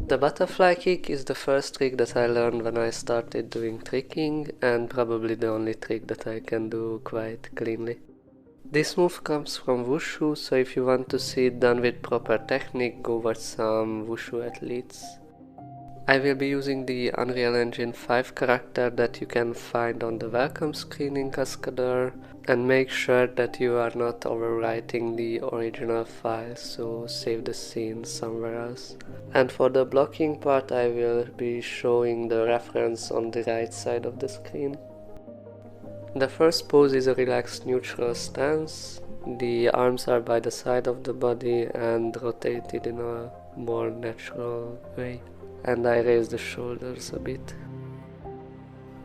The butterfly kick is the first trick that I learned when I started doing tricking, and probably the only trick that I can do quite cleanly. This move comes from Wushu, so if you want to see it done with proper technique, go watch some Wushu athletes. I will be using the Unreal Engine 5 character that you can find on the welcome screen in Cascadeur, and make sure that you are not overwriting the original file, so save the scene somewhere else. And for the blocking part, I will be showing the reference on the right side of the screen. The first pose is a relaxed neutral stance. The arms are by the side of the body and rotated in a more natural way. And I raise the shoulders a bit.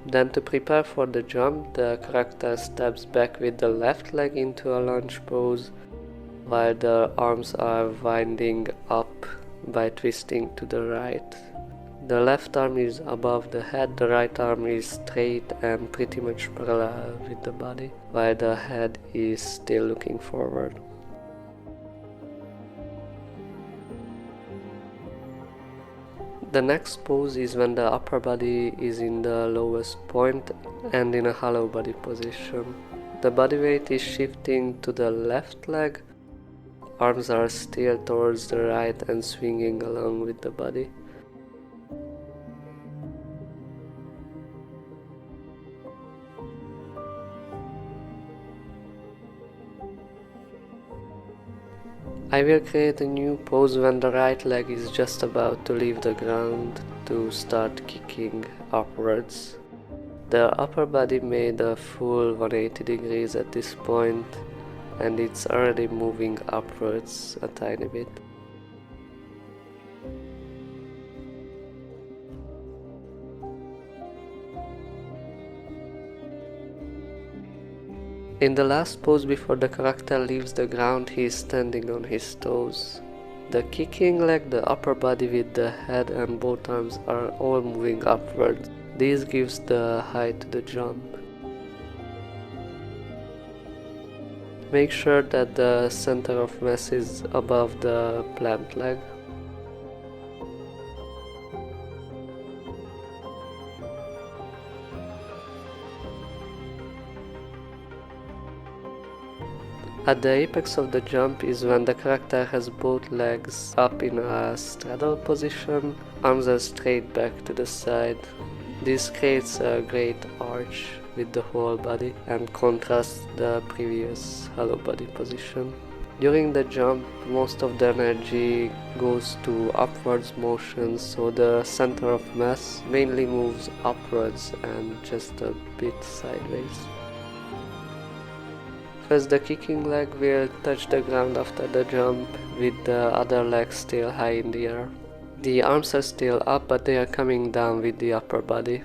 Then to prepare for the jump, the character steps back with the left leg into a lunge pose, while the arms are winding up by twisting to the right. The left arm is above the head, the right arm is straight and pretty much parallel with the body, while the head is still looking forward. The next pose is when the upper body is in the lowest point and in a hollow body position. The body weight is shifting to the left leg, arms are still towards the right and swinging along with the body. I will create a new pose when the right leg is just about to leave the ground to start kicking upwards. The upper body made a full 180 degrees at this point, and it's already moving upwards a tiny bit. In the last pose before the character leaves the ground, he is standing on his toes. The kicking leg, the upper body with the head and both arms are all moving upwards. This gives the height to the jump. Make sure that the center of mass is above the plant leg. At the apex of the jump is when the character has both legs up in a straddle position, arms are straight back to the side. This creates a great arch with the whole body and contrasts the previous hollow body position. During the jump, most of the energy goes to upwards motion, so the center of mass mainly moves upwards and just a bit sideways. First, the kicking leg will touch the ground after the jump, with the other leg still high in the air. The arms are still up, but they are coming down with the upper body.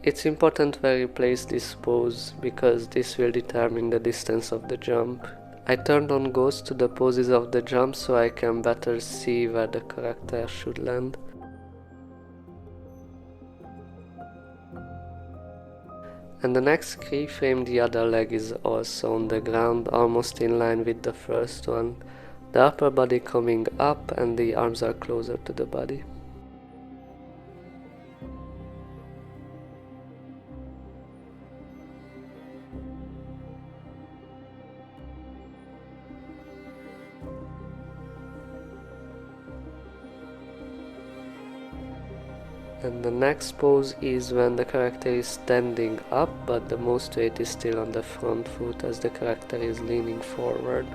It's important where you place this pose, because this will determine the distance of the jump. I turned on ghost to the poses of the jump so I can better see where the character should land. And the next keyframe, the other leg is also on the ground, almost in line with the first one. The upper body coming up and the arms are closer to the body. And the next pose is when the character is standing up, but the most weight is still on the front foot as the character is leaning forward.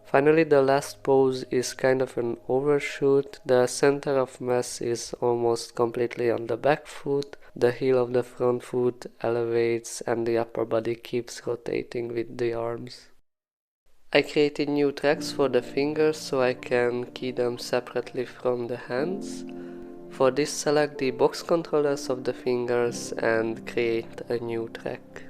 Finally, the last pose is kind of an overshoot. The center of mass is almost completely on the back foot. The heel of the front foot elevates and the upper body keeps rotating with the arms. I created new tracks for the fingers so I can key them separately from the hands. For this, select the box controllers of the fingers and create a new track.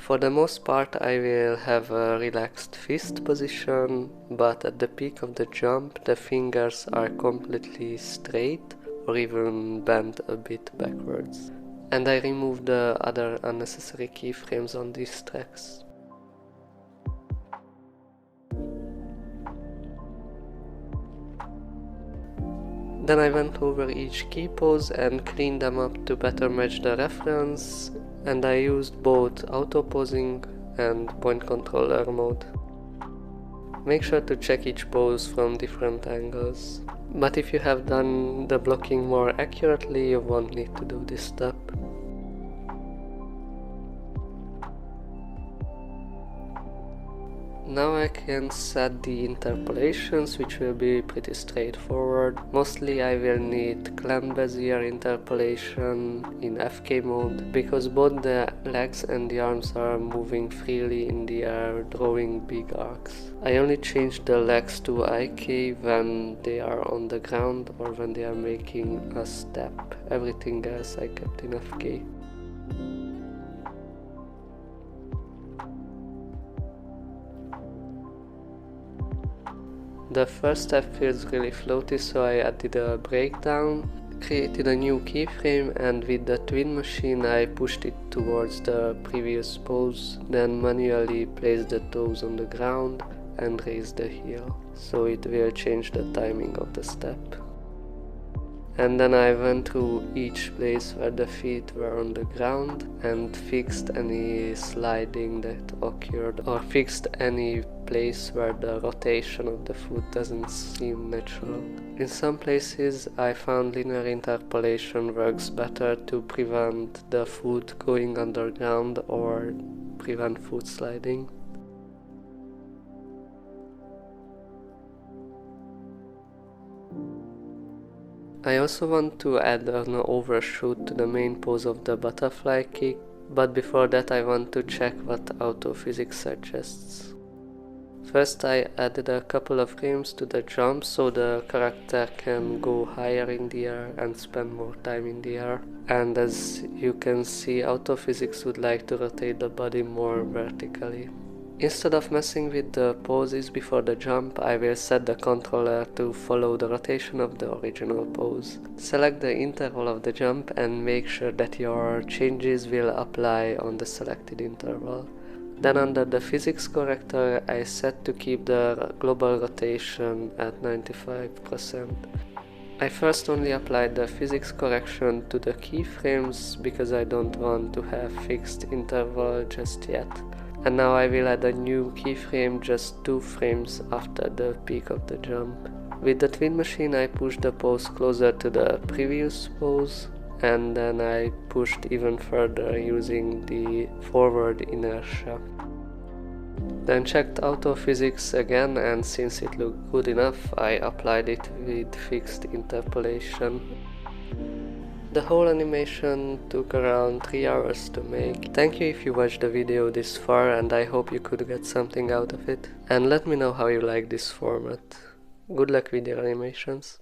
For the most part I will have a relaxed fist position, but at the peak of the jump the fingers are completely straight or even bent a bit backwards. And I remove the other unnecessary keyframes on these tracks. Then I went over each key pose and cleaned them up to better match the reference, and I used both auto posing and point controller mode. Make sure to check each pose from different angles, but if you have done the blocking more accurately, you won't need to do this step. Now I can set the interpolations, which will be pretty straightforward. Mostly I will need clamp bezier interpolation in FK mode, because both the legs and the arms are moving freely in the air, drawing big arcs. I only change the legs to IK when they are on the ground or when they are making a step. Everything else I kept in FK. The first step feels really floaty, so I added a breakdown, created a new keyframe, and with the twin machine I pushed it towards the previous pose, then manually placed the toes on the ground and raised the heel, so it will change the timing of the step. And then I went through each place where the feet were on the ground and fixed any sliding that occurred, or fixed any place where the rotation of the foot doesn't seem natural. In some places I found linear interpolation works better to prevent the foot going underground or prevent foot sliding. I also want to add an overshoot to the main pose of the butterfly kick, but before that I want to check what autophysics suggests. First I added a couple of frames to the jump so the character can go higher in the air and spend more time in the air. And as you can see, autophysics would like to rotate the body more vertically. Instead of messing with the poses before the jump, I will set the controller to follow the rotation of the original pose. Select the interval of the jump and make sure that your changes will apply on the selected interval. Then under the physics corrector, I set to keep the global rotation at 95%. I first only applied the physics correction to the keyframes because I don't want to have fixed interval just yet. And now I will add a new keyframe just 2 frames after the peak of the jump. With the twin machine I pushed the pose closer to the previous pose, and then I pushed even further using the forward inertia. Then checked autophysics again, and since it looked good enough I applied it with fixed interpolation. The whole animation took around 3 hours to make. Thank you if you watched the video this far, and I hope you could get something out of it. And let me know how you like this format. Good luck with your animations.